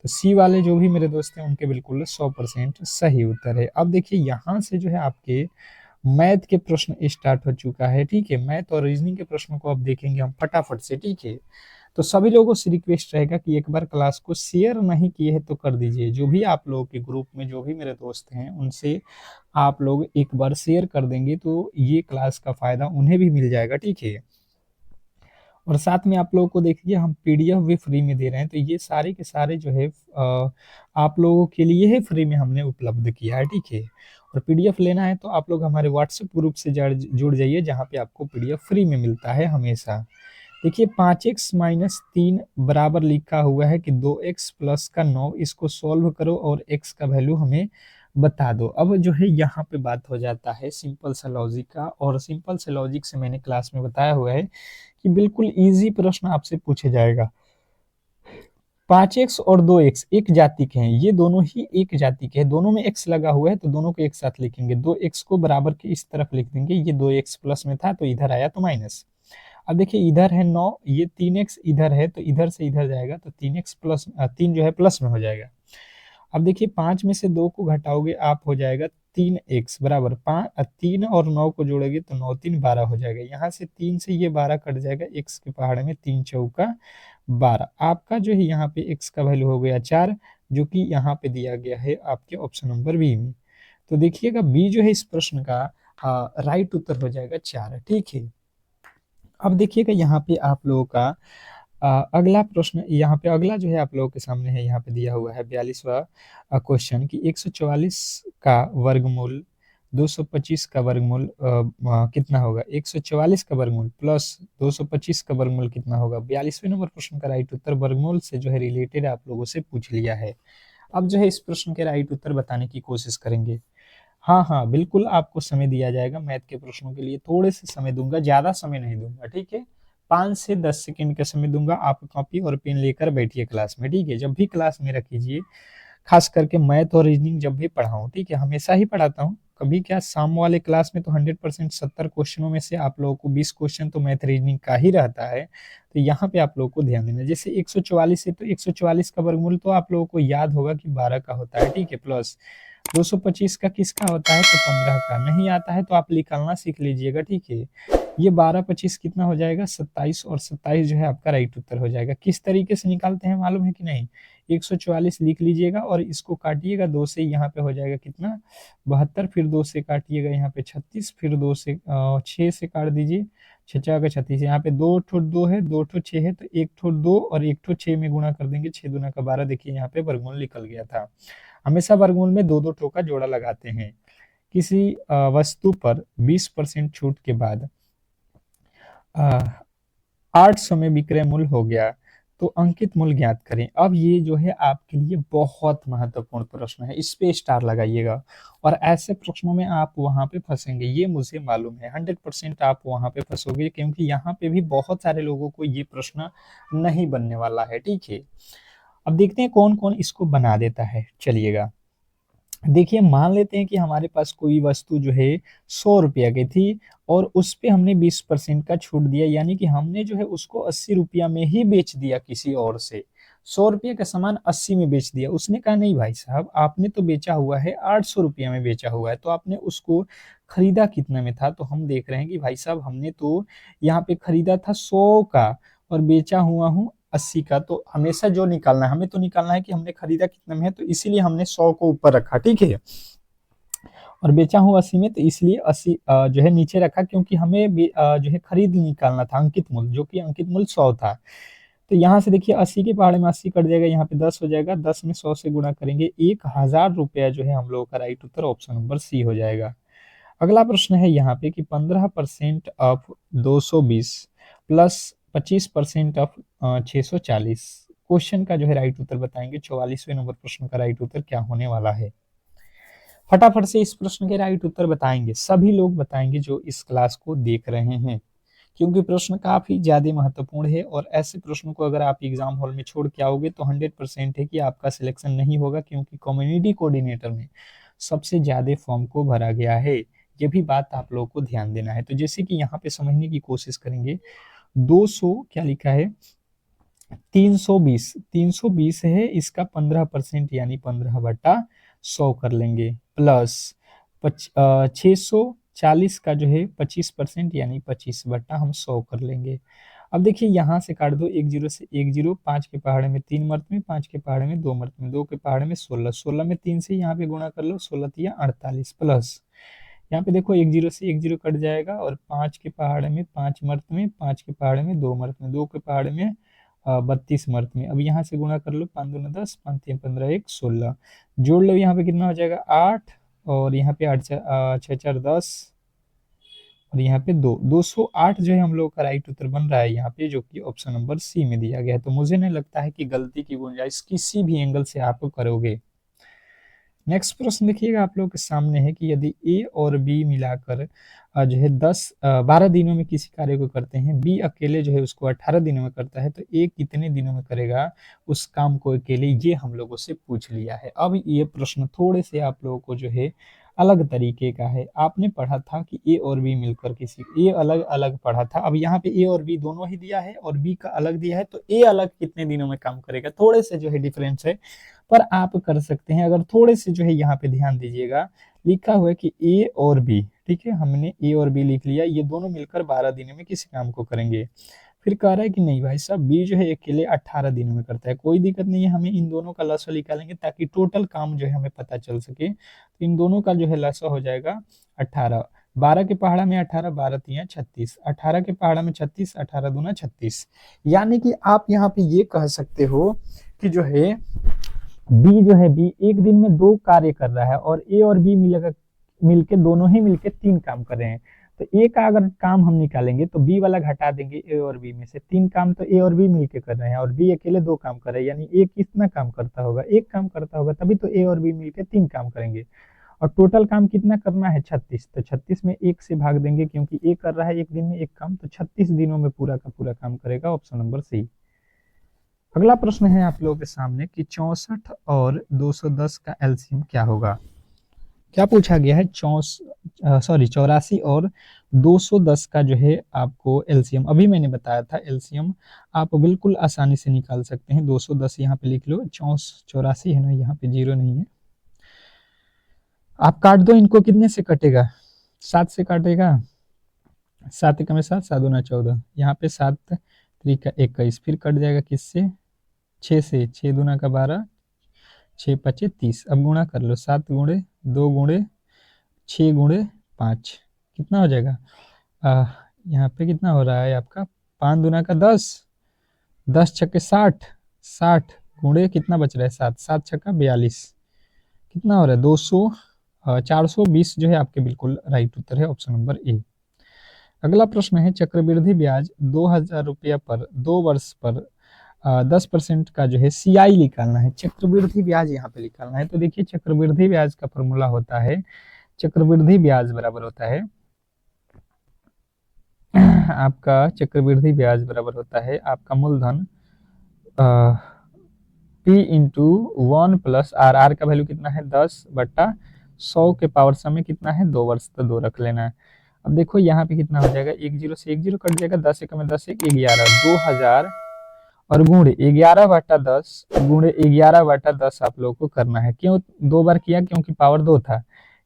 तो सी वाले जो भी मेरे दोस्त हैं उनके बिल्कुल 100% सही उत्तर है। अब देखिए यहाँ से जो है आपके मैथ के प्रश्न स्टार्ट हो चुका है। ठीक है, मैथ और रीजनिंग के प्रश्नों को अब देखेंगे हम फटाफट से। ठीक है, तो सभी लोगों से रिक्वेस्ट रहेगा कि एक बार क्लास को शेयर नहीं किए हैं तो कर दीजिए। जो भी आप लोगों के ग्रुप में जो भी मेरे दोस्त हैं उनसे आप लोग एक बार शेयर कर देंगे तो ये क्लास का फायदा उन्हें भी मिल जाएगा। ठीक है, और साथ में आप लोगों को देखिए हम पीडीएफ भी फ्री में दे रहे हैं, तो ये सारे के सारे जो है आप लोगों के लिए ही फ्री में हमने उपलब्ध किया है। ठीक है, और पीडीएफ लेना है तो आप लोग हमारे व्हाट्सएप ग्रुप से जुड़ जाइए, जहाँ पे आपको पीडीएफ फ्री में मिलता है हमेशा। देखिए 5x-3 बराबर लिखा हुआ है कि 2x+9, इसको सॉल्व करो और x का वैल्यू हमें बता दो। अब जो है यहाँ पे बात हो जाता है सिंपल सा लॉजिक का, और सिंपल से लॉजिक से मैंने क्लास में बताया हुआ है कि बिल्कुल इजी प्रश्न आपसे पूछे जाएगा। 5x और 2x एक जाति के हैं, ये दोनों ही एक जाति के हैं, दोनों में x लगा हुआ है तो दोनों को एक साथ लिखेंगे। 2x को बराबर के इस तरफ लिख देंगे, ये 2x प्लस में था तो इधर आया तो माइनस। अब देखिए इधर है 9, ये 3x इधर है तो इधर से इधर जाएगा तो 3x प्लस 3 जो है प्लस में हो जाएगा। अब देखिए 5 में से 2 को घटाओगे आप हो जाएगा 3x बराबर 5, 3 और 9 को जोड़ोगे तो 9 3 12 हो जाएगा। यहाँ से 3 से ये 12 कट जाएगा, x के पहाड़ में 3 चौका 12। आपका जो है यहाँ पे x का वैल्यू हो गया 4, जो कि यहाँ पे दिया गया है आपके ऑप्शन नंबर बी में। तो देखिएगा बी जो है इस प्रश्न का राइट उत्तर हो जाएगा 4। ठीक है, अब देखिएगा यहाँ पे आप लोगों का अगला प्रश्न, यहाँ पे अगला जो है आप लोगों के सामने है, यहाँ पे दिया हुआ है 42वां क्वेश्चन कि 144 का वर्गमूल 225 का वर्गमूल कितना होगा? 144 का वर्गमूल प्लस 225 का वर्गमूल कितना होगा? 42वें नंबर प्रश्न का राइट उत्तर वर्गमूल से जो है रिलेटेड आप लोगों से पूछ लिया है। अब जो है इस प्रश्न के राइट उत्तर बताने की कोशिश करेंगे। हाँ हाँ बिल्कुल, आपको समय दिया जाएगा मैथ के प्रश्नों के लिए, थोड़े से समय दूंगा, ज्यादा समय नहीं दूंगा। ठीक है, 5 से 10 सेकंड का समय दूंगा। आप कॉपी और पेन लेकर बैठिए क्लास में। ठीक है, जब भी क्लास मेरा कीजिए, खास करके मैथ और रीजनिंग जब भी पढ़ाऊं, ठीक है, हमेशा ही पढ़ाता हूँ। कभी क्या शाम वाले क्लास में तो 100% 70 क्वेश्चनों में से आप लोगों को 20 क्वेश्चन तो मैथ रीजनिंग का ही रहता है। तो यहाँ पे आप लोगों को ध्यान देना। जैसे 144 है तो 144 का वर्गमूल तो आप लोगों को याद होगा कि 12 का होता है। ठीक है, प्लस 225 का किसका होता है? तो 15 का। नहीं आता है तो आप निकालना सीख लीजिएगा। ठीक है, ये 12 25 कितना हो जाएगा? 27, और 27 जो है आपका राइट उत्तर हो जाएगा। किस तरीके से निकालते हैं मालूम है कि नहीं? 144 लिख लीजिएगा और इसको काटिएगा 2 से, यहाँ पे हो जाएगा कितना? 72, फिर 2 से काटिएगा यहाँ पे 36, फिर 2 से 6 से काट दीजिए, 6×4 = 36। यहाँ पे 2 ठो 2 है, 2 ठो 6 है, तो 1 ठो 2 और 1 ठो 6 में गुणा कर देंगे, 6 दूना का 12। देखिए यहाँ पे वर्गमूल निकल गया था। हमेशा वर्गमूल में 2 2 ठो का जोड़ा लगाते हैं। किसी वस्तु पर 20% छूट के बाद 800 में विक्रय मूल्य हो गया तो अंकित मूल्य ज्ञात करें। अब ये जो है आपके लिए बहुत महत्वपूर्ण प्रश्न है, इस पे स्टार लगाइएगा और ऐसे प्रश्नों में आप वहां पे फंसेंगे, ये मुझे मालूम है 100% आप वहां पे फंसोगे, क्योंकि यहाँ पे भी बहुत सारे लोगों को ये प्रश्न नहीं बनने वाला है। ठीक है, अब देखते हैं कौन कौन इसको बना देता है। चलिएगा, देखिए मान लेते हैं कि हमारे पास कोई वस्तु जो है 100 रुपया की थी और उस पे हमने 20% का छूट दिया, यानी कि हमने जो है उसको 80 रुपया में ही बेच दिया किसी और से। 100 रुपये का सामान 80 में बेच दिया। उसने कहा नहीं भाई साहब, आपने तो बेचा हुआ है 800 रुपया में बेचा हुआ है, तो आपने उसको खरीदा कितने में था? तो हम देख रहे हैं कि भाई साहब हमने तो यहाँ पे खरीदा था 100 का और बेचा हुआ हूँ 80 का। तो हमेशा जो निकालना है, हमें तो निकालना है कि हमने खरीदा कितने में है, तो इसीलिए हमने 100 को ऊपर रखा। ठीक है, और बेचा हूँ 80 में, तो इसलिए 80 जो है नीचे रखा, क्योंकि हमें जो है खरीद निकालना था अंकित मूल्य, जो कि अंकित मूल्य 100 था। तो यहाँ से देखिए 80 के पहाड़े में 80 कट जाएगा, यहाँ पे 10 हो जाएगा, 10 में 100 से गुणा करेंगे, 1000 रुपया जो है हम लोगों का राइट उत्तर ऑप्शन नंबर सी हो जाएगा। अगला प्रश्न है यहाँ पे कि 15% ऑफ 220 प्लस 25% ऑफ 640। क्वेश्चन का जो है राइट उत्तर बताएंगे। 44वें नंबर प्रश्न का राइट उत्तर क्या होने वाला है? फटाफट से इस प्रश्न के राइट उत्तर बताएंगे, सभी लोग बताएंगे जो इस क्लास को देख रहे हैं, क्योंकि प्रश्न काफी ज्यादा महत्वपूर्ण है और ऐसे प्रश्नों को अगर आप एग्जाम हॉल में छोड़ के आओगे तो 100% है कि आपका सिलेक्शन नहीं होगा, क्योंकि कम्युनिटी कोऑर्डिनेटर में सबसे ज्यादा फॉर्म को भरा गया है। ये भी बात आप लोगों को ध्यान देना है। तो जैसे कि यहाँ पे समझने की कोशिश करेंगे, 200 क्या लिखा है, 320 है, इसका 15% यानी 15/100 कर लेंगे, प्लस 640 का जो है 25% यानी 25/100 कर लेंगे। अब देखिए यहाँ से काट दो, एक जीरो से एक जीरो, 5 के पहाड़े में 3 मर्त में, 5 के पहाड़े में 2 मर्त में, 2 के पहाड़े में 16, 16 में 3 से यहाँ पे गुणा कर लो, 16 तिया 48, प्लस यहाँ पे देखो एक जीरो से एक जीरो कट जाएगा और 5 के पहाड़े में 5 मर्त में, 5 के पहाड़े में 2 मर्त में, 2 के पहाड़े में 32 मर्त में। अब यहाँ से गुणा कर लो, 5 दूना 10, 5 तीन 15, 1 16, जोड़ लो यहाँ पे कितना हो जाएगा 8, और यहाँ पे 8 6 4 10, और यहाँ पे 208 जो है हम लोग का राइट उत्तर बन रहा है यहाँ पे, जो कि ऑप्शन नंबर सी में दिया गया है। तो मुझे नहीं लगता है कि गलती की गुंजाइश किसी भी एंगल से आप करोगे। नेक्स्ट प्रश्न देखिएगा आप लोग के सामने है कि यदि ए और बी मिलाकर जो है 12 दिनों में किसी कार्य को करते हैं, बी अकेले जो है उसको 18 दिनों में करता है, तो ए कितने दिनों में करेगा उस काम को अकेले? ये हम लोगों से पूछ लिया है। अब ये प्रश्न थोड़े से आप लोगों को जो है अलग तरीके का है। आपने पढ़ा था कि ए और बी मिलकर किसी, ए अलग अलग पढ़ा था, अब यहाँ पे ए और बी दोनों ही दिया है और बी का अलग दिया है, तो ए अलग कितने दिनों में काम करेगा, थोड़े से जो है डिफरेंस है, पर आप कर सकते हैं। अगर थोड़े से जो है यहाँ पे ध्यान दीजिएगा, लिखा हुआ है कि ए और बी, ठीक है, हमने ए और बी लिख लिया, ये दोनों मिलकर 12 दिनों में किसी काम को करेंगे। फिर कह रहा है कि नहीं भाई साहब, बी जो है अकेले 18 दिनों में करता है। कोई दिक्कत नहीं है, हमें इन दोनों का लसा निकालेंगे ताकि टोटल काम जो है हमें पता चल सके। तो इन दोनों का जो है लसा हो जाएगा 18, 12 के पहाड़ा में 18, 12 तिया 36, 18 के पहाड़ा में 36, 18 दूना 36, यानी कि आप यहाँ पे ये कह सकते हो कि जो है बी एक दिन में 2 कार्य कर रहा है और ए और बी मिलके दोनों ही मिलके 3 काम कर रहे हैं। तो ए का अगर काम हम निकालेंगे तो बी वाला घटा देंगे ए और बी में से। 3 काम तो ए और बी मिलके कर रहे हैं और बी अकेले 2 काम कर रहे हैं, यानी ए कितना काम करता होगा, 1 काम करता होगा, तभी तो ए और बी मिलके 3 काम करेंगे। और टोटल काम कितना करना है 36, तो 36 में 1 से भाग देंगे, क्योंकि ए कर रहा है एक दिन में 1 काम, तो 36 दिनों में पूरा का पूरा काम करेगा, ऑप्शन नंबर सी। अगला प्रश्न है आप लोगों के सामने कि 64 और 210 का एलसीएम क्या होगा? क्या पूछा गया है? 84 और 210 का जो है आपको एलसीएम, अभी मैंने बताया था एलसीएम आप बिल्कुल आसानी से निकाल सकते हैं। 210 यहाँ पे लिख लो, 84 है ना, यहाँ पे जीरो नहीं है, आप काट दो इनको, कितने से कटेगा? 7 से काटेगा, 7 एकम 7, 7 दूना 14, यहाँ पे 7 त्रिका 21, फिर कट जाएगा किससे? 6 से, 6 दूना का 12, 6 पचे 30, अब गुणा कर लो, 7 गुणे 2 गुणे 6 गुणे 5, कितना हो जाएगा? यहाँ पे कितना हो रहा है आपका? 5 दूना का 10, 10 छक्के 60, 60 गुणे कितना बच रहा है? 7, 7 छक्का 42, कितना हो रहा है? 200 420 जो है आपके बिल्कुल राइट उत्तर है, ऑप्शन नंबर ए। अगला प्रश्न है, चक्रवृद्धि ब्याज 2000 रुपया पर 2 वर्ष पर 10% का जो है सीआई निकालना है। चक्रवृद्धि ब्याज यहाँ पे निकालना है। तो देखिए, चक्रवृद्धि ब्याज का फॉर्मूला होता है, चक्रवृद्धि ब्याज बराबर होता है आपका, चक्रवृद्धि ब्याज बराबर होता है आपका मूलधन P इंटू 1 + R का वैल्यू कितना है 10/100 के पावर समय कितना है 2 वर्ष, तो 2 रख लेना है। अब देखो यहाँ पे कितना हो जाएगा, 1 0 से 1 0 कट जाएगा, 10 1 में 10 1 11, 2000 और गुणे 11/10 गुणे 11/10 आप लोगों को करना है। क्यों 2 बार किया, क्योंकि पावर 2 था।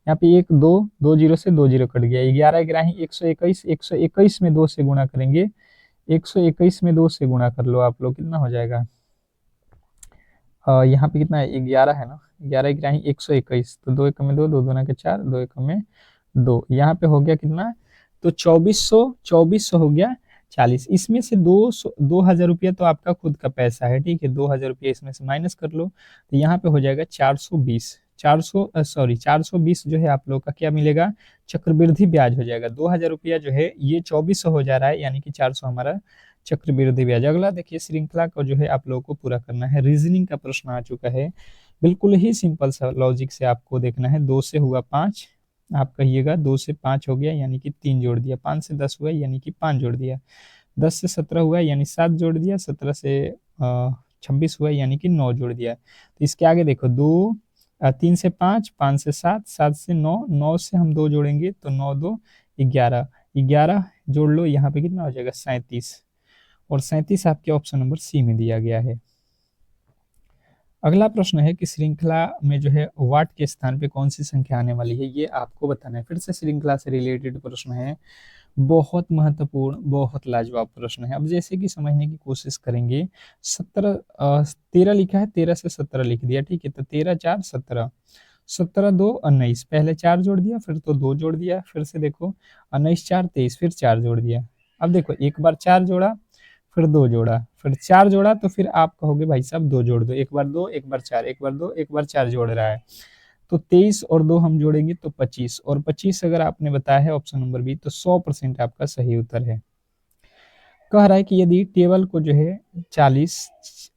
यहाँ पे 1 2 2 0 से 2 0 कट गया, 11 11 121, 121 में 2 से गुणा करेंगे, 121 में 2 से गुणा कर लो आप लोग, कितना हो जाएगा, यहाँ पे कितना है 11 है ना, 11 11 121, तो 2 1 में 2, 2 2 के 4, 2 1 में 2, यहाँ पे हो गया कितना, तो 2400 हो गया 40। इसमें से 2000 रुपया तो आपका खुद का पैसा है, ठीक है, 2000 रुपया इसमें से माइनस कर लो, तो यहाँ पे हो जाएगा 420, 420 जो है आप लोग का क्या मिलेगा, चक्रवृद्धि ब्याज हो जाएगा। 2000 रुपया जो है ये 2400 हो जा रहा है, यानी कि 400 हमारा चक्रवृद्धि ब्याज। अगला देखिए, श्रृंखला को जो है आप लोगों को पूरा करना है। रीजनिंग का प्रश्न आ चुका है, बिल्कुल ही सिंपल सा लॉजिक से आपको देखना है। 2 से हुआ 5, आप कहिएगा 2 से 5 हो गया, यानी कि 3 जोड़ दिया, 5 से 10 हुआ, यानी कि 5 जोड़ दिया, 10 से 17 हुआ, यानी 7 जोड़ दिया, 17 से 26 हुआ, यानी कि 9 जोड़ दिया। तो इसके आगे देखो, 3 से 5, 5 से 7, 7 से 9, 9 से हम 2 जोड़ेंगे, तो 9 2 11, 11 जोड़ लो, यहाँ पे कितना हो जाएगा 37, और 37 आपके ऑप्शन नंबर सी में दिया गया है। अगला प्रश्न है कि श्रृंखला में जो है वाट के स्थान पे कौन सी संख्या आने वाली है, ये आपको बताना है। फिर से श्रृंखला से रिलेटेड प्रश्न है, बहुत महत्वपूर्ण, बहुत लाजवाब प्रश्न है। अब जैसे कि समझने की कोशिश करेंगे, 13 लिखा है, 13 से 17 लिख दिया, ठीक है, तो 13 4 17, 17 2 19, पहले 4 जोड़ दिया, फिर तो 2 जोड़ दिया, फिर से देखो 19 4 23, फिर 4 जोड़ दिया। अब देखो, एक बार 4 जोड़ा, फिर 2 जोड़ा, फिर 4 जोड़ा, तो फिर आप कहोगे भाई साहब 2 जोड़ दो, एक बार 2 एक बार 4, एक बार 2 एक बार 4 जोड़ रहा है, तो 23 और 2 हम जोड़ेंगे तो 25, और 25 अगर आपने बताया है ऑप्शन नंबर बी, तो 100% आपका सही उत्तर है। कह रहा है कि यदि टेबल को जो है 40,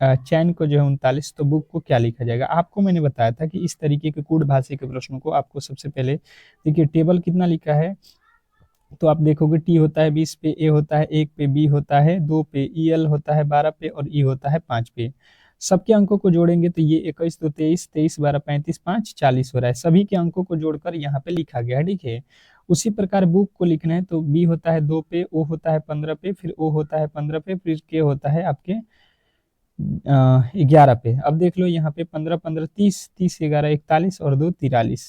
चैन को जो है 39, तो बुक को क्या लिखा जाएगा। आपको मैंने बताया था कि इस तरीके के कूट भाषा के प्रश्नों को आपको सबसे पहले, देखिए टेबल कितना लिखा है, तो आप देखोगे टी होता है 20 पे, ए होता है 1 पे, बी होता है 2 पे, ई एल होता है 12 पे, और ई होता है 5 पे। सबके अंकों को जोड़ेंगे तो ये 21 2 23, 23 12 35 5 40 हो रहा है। सभी के अंकों को जोड़कर यहाँ पे लिखा गया है, ठीक है। उसी प्रकार बुक को लिखना है, तो बी होता है 2 पे, ओ होता है 15 पे, फिर ओ होता है 15 पे, फिर के होता है आपके 11 पे। अब देख लो यहाँ पे 15 15 30, 30 11 41, और 2 43,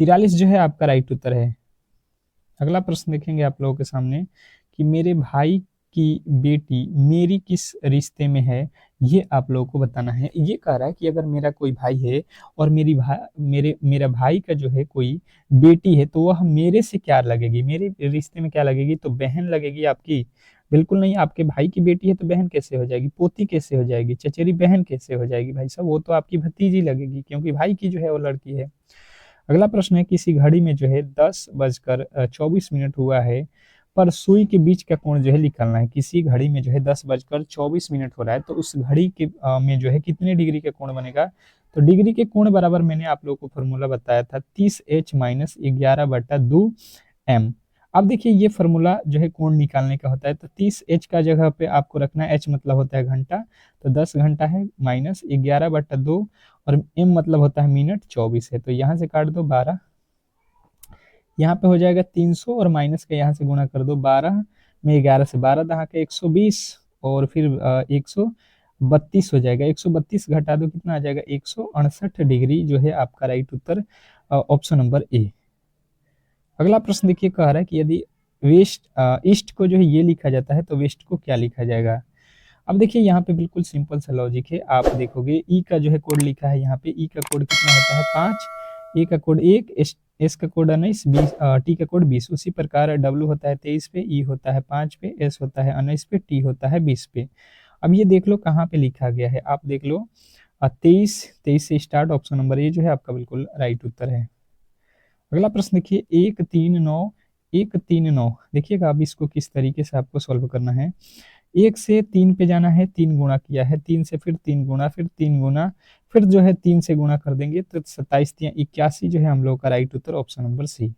43 जो है आपका राइट उत्तर है। अगला प्रश्न देखेंगे आप लोगों के सामने कि मेरे भाई की बेटी मेरी किस रिश्ते में है, ये आप लोगों को बताना है। ये कह रहा है कि अगर मेरा कोई भाई है और मेरा भाई का जो है कोई बेटी है, तो वह मेरे से क्या लगेगी, मेरे रिश्ते में क्या लगेगी, तो बहन लगेगी आपकी। बिल्कुल नहीं, आपके भाई की बेटी है तो बहन कैसे हो जाएगी, पोती कैसे हो जाएगी, चचेरी बहन कैसे हो जाएगी भाई साहब, वो तो आपकी भतीजी लगेगी, क्योंकि भाई की जो है वो लड़की है। अगला प्रश्न है, किसी घड़ी में जो है 10:24 हुआ है, पर सुई के बीच का कोण जो है निकालना है। किसी घड़ी में जो है 10:24 हो रहा है, तो उस घड़ी के में जो है कितने डिग्री का कोण बनेगा। तो डिग्री के कोण बराबर मैंने आप लोगों को फॉर्मूला बताया था, 30h - 11/2m। अब देखिए, ये फॉर्मूला जो है कोण निकालने का होता है, तो 30h का जगह पे आपको रखना है, h मतलब होता है घंटा, तो 10 घंटा है, माइनस 11/2, और m मतलब होता है मिनट, 24 है, तो यहाँ से काट दो 12, यहाँ पे हो जाएगा 300, और माइनस का यहाँ से गुणा कर दो 12 में, 11 से 12 दहा के 120, और फिर 132 हो जाएगा, 132 घटा दो, कितना आ जाएगा 168 डिग्री जो है आपका right Uttar, option number A. अगला प्रश्न देखिए, कह रहा है कि यदि ईस्ट को जो है ये लिखा जाता है, तो वेस्ट को क्या लिखा जाएगा। अब देखिए, यहाँ पे बिल्कुल सिंपल सा लॉजिक है। आप देखोगे ई का जो है कोड लिखा है, यहाँ पे ई का कोड कितना होता है 5, ए का कोड 1, एस का कोड 19, टी का कोड 20। उसी प्रकार डब्ल्यू होता है 23 पे, ई होता है 5 पे, एस होता है 19 पे, टी होता है 20 पे। अब ये देख लो कहाँ पे लिखा गया है, आप देख लो 23 से स्टार्ट, ऑप्शन नंबर ए जो है आपका बिल्कुल राइट उत्तर है। अगला प्रश्न देखिए 1 3 9 देखिएगा, अब इसको किस तरीके से आपको सॉल्व करना है। 1 से 3 पे जाना है, 3 गुणा किया है, 3 से फिर 3 गुणा, फिर 3 गुणा, फिर जो है 3 से गुणा कर देंगे तो 27 × 81 जो है हम लोग का राइट उत्तर ऑप्शन नंबर सी।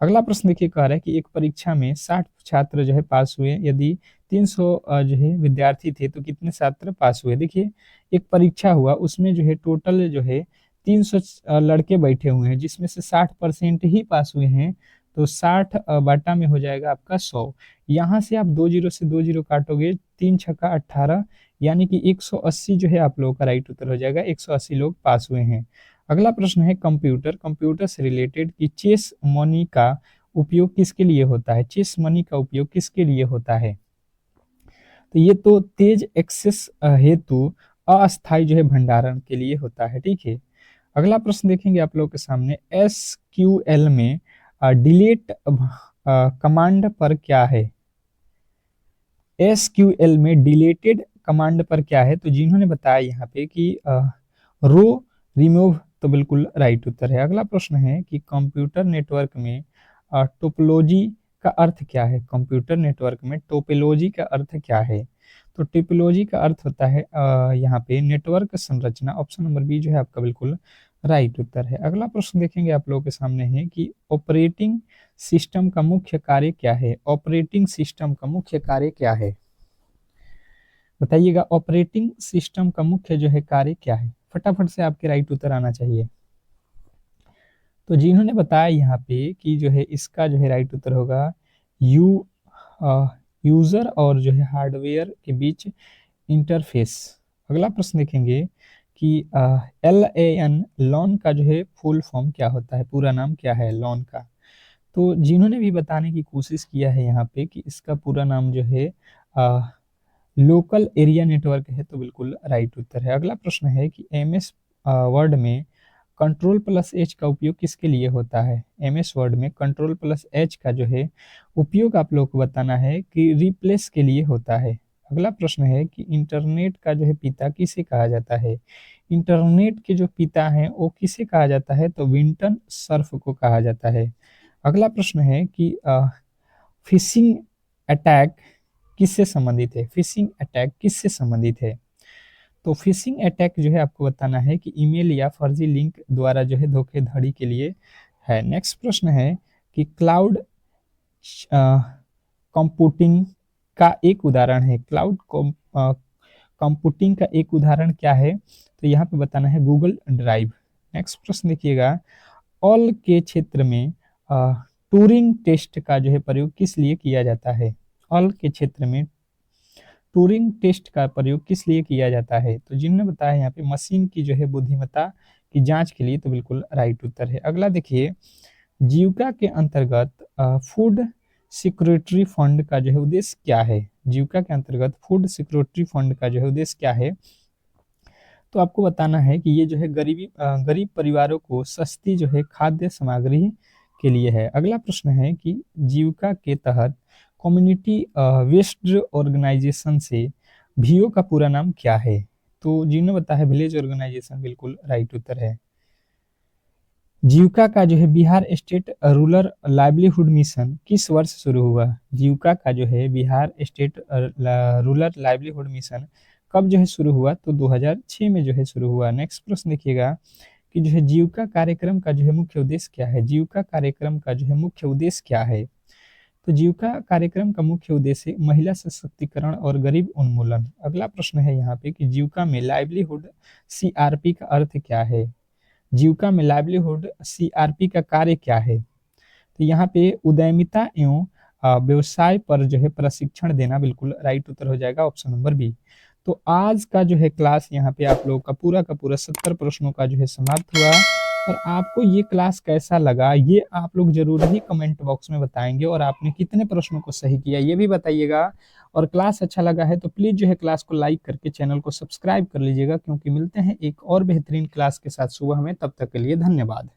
अगला प्रश्न देखिए कह रहा है कि एक परीक्षा में 60 छात्र जो है पास हुए, यदि 300 जो है विद्यार्थी थे तो कितने छात्र पास हुए। देखिए एक परीक्षा हुआ, उसमें जो है टोटल जो है 300 लड़के बैठे हुए हैं, जिसमें से 60% ही पास हुए हैं, तो 60 बाटा में हो जाएगा आपका 100। यहाँ से आप 2 जीरो से 2 जीरो काटोगे, 3 छक्का 18, यानी कि 180 जो है आप लोगों का राइट उत्तर हो जाएगा। 180 लोग पास हुए हैं। अगला प्रश्न है कंप्यूटर, कंप्यूटर से रिलेटेड कि चेस मनी का उपयोग किसके लिए होता है। चेस मनी का उपयोग किसके लिए होता है, तो ये तो तेज एक्सेस हेतु अस्थायी जो है भंडारण के लिए होता है। ठीक है। अगला प्रश्न देखेंगे आप लोगों के सामने, एसक्यूएल में डिलीट कमांड पर क्या है। एसक्यूएल में डिलेटेड कमांड पर क्या है, तो जिन्होंने बताया यहाँ पे कि रो रिमूव, तो बिल्कुल राइट उत्तर है। अगला प्रश्न है कि कंप्यूटर नेटवर्क में टोपोलॉजी का अर्थ क्या है। कंप्यूटर नेटवर्क में टोपोलॉजी का अर्थ क्या है, तो टिपोलॉजी का अर्थ होता है यहाँ पे नेटवर्क संरचना। ऑप्शन नंबर बी जो है आपका बिल्कुल राइट उत्तर है। अगला प्रश्न देखेंगे आप लोगों के सामने है कि ऑपरेटिंग सिस्टम का मुख्य कार्य क्या है। ऑपरेटिंग सिस्टम का मुख्य कार्य क्या है, बताइएगा। ऑपरेटिंग सिस्टम का मुख्य जो है कार्य क्या है, फटाफट से आपके राइट उत्तर आना चाहिए। तो जिन्होंने बताया यहाँ पे कि जो है इसका जो है राइट उत्तर होगा यूजर और जो है हार्डवेयर के बीच इंटरफेस। अगला प्रश्न देखेंगे कि LAN लॉन का जो है फुल फॉर्म क्या होता है, पूरा नाम क्या है लॉन का। तो जिन्होंने भी बताने की कोशिश किया है यहाँ पे कि इसका पूरा नाम जो है लोकल एरिया नेटवर्क है, तो बिल्कुल राइट उत्तर है। अगला प्रश्न है कि MS वर्ड में Ctrl+H का उपयोग किसके लिए होता है। MS वर्ड में Ctrl+H का जो है उपयोग आप लोग को बताना है कि रिप्लेस के लिए होता है। अगला प्रश्न है कि इंटरनेट का जो है पिता किसे कहा जाता है। इंटरनेट के जो पिता हैं वो किसे कहा जाता है, तो विंटन सर्फ को कहा जाता है। अगला प्रश्न है कि फिशिंग अटैक किससे संबंधित है। फिशिंग अटैक किससे संबंधित है, तो फिशिंग अटैक जो है आपको बताना है कि ईमेल या फर्जी लिंक द्वारा जो है धोखाधड़ी के लिए है। नेक्स्ट प्रश्न है कि क्लाउड कंप्यूटिंग का एक उदाहरण है। क्लाउड कंप्यूटिंग का एक उदाहरण क्या है, तो यहाँ पे बताना है गूगल ड्राइव। नेक्स्ट प्रश्न देखिएगा, ऑल के क्षेत्र में टूरिंग टेस्ट का जो है प्रयोग किस लिए किया जाता है। ऑल के क्षेत्र में टूरिंग टेस्ट का प्रयोग किस लिए किया जाता है, तो जिन्होंने बताया यहाँ पे मशीन की जो है बुद्धिमत्ता की जांच के लिए, तो बिल्कुल राइट उत्तर है। अगला देखिए, जीविका के अंतर्गत फूड सिक्योरिटी फंड का जो है उद्देश्य क्या है। जीविका के अंतर्गत फूड सिक्योरिटी फंड का जो है उद्देश्य क्या है, तो आपको बताना है कि ये जो है गरीब परिवारों को सस्ती जो है खाद्य सामग्री के लिए है। अगला प्रश्न है कि जीविका के तहत कम्युनिटी वेस्ट ऑर्गेनाइजेशन से VO का पूरा नाम क्या है, तो जिन्होंने बताया है विलेज ऑर्गेनाइजेशन, बिल्कुल राइट उत्तर है। जीविका का जो है Bihar state rural livelihood mission किस वर्ष शुरू हुआ। जीविका का जो है Bihar state rural livelihood mission कब जो है शुरू हुआ, तो 2006 में जो है शुरू हुआ। नेक्स्ट प्रश्न देखिएगा कि जो है जीविका कार्यक्रम का जो है मुख्य उद्देश्य क्या है। जीविका कार्यक्रम का जो है मुख्य उद्देश्य क्या है, तो जीविका कार्यक्रम का मुख्य उद्देश्य महिला सशक्तिकरण और गरीब उन्मूलन। अगला प्रश्न है यहाँ पे कि जीविका में लाइवलीहुड CRP का अर्थ क्या है। जीविका में लाइवलीहुड CRP का कार्य क्या है, तो यहाँ पे उद्यमिता एवं व्यवसाय पर जो है प्रशिक्षण देना, बिल्कुल राइट उत्तर हो जाएगा ऑप्शन नंबर बी। तो आज का जो है क्लास यहाँ पे आप लोगों का पूरा 70 प्रश्नों का जो है समाप्त हुआ। और आपको ये क्लास कैसा लगा, ये आप लोग जरूर ही कमेंट बॉक्स में बताएंगे, और आपने कितने प्रश्नों को सही किया ये भी बताइएगा। और क्लास अच्छा लगा है तो प्लीज जो है क्लास को लाइक करके चैनल को सब्सक्राइब कर लीजिएगा, क्योंकि मिलते हैं एक और बेहतरीन क्लास के साथ सुबह में। तब तक के लिए धन्यवाद।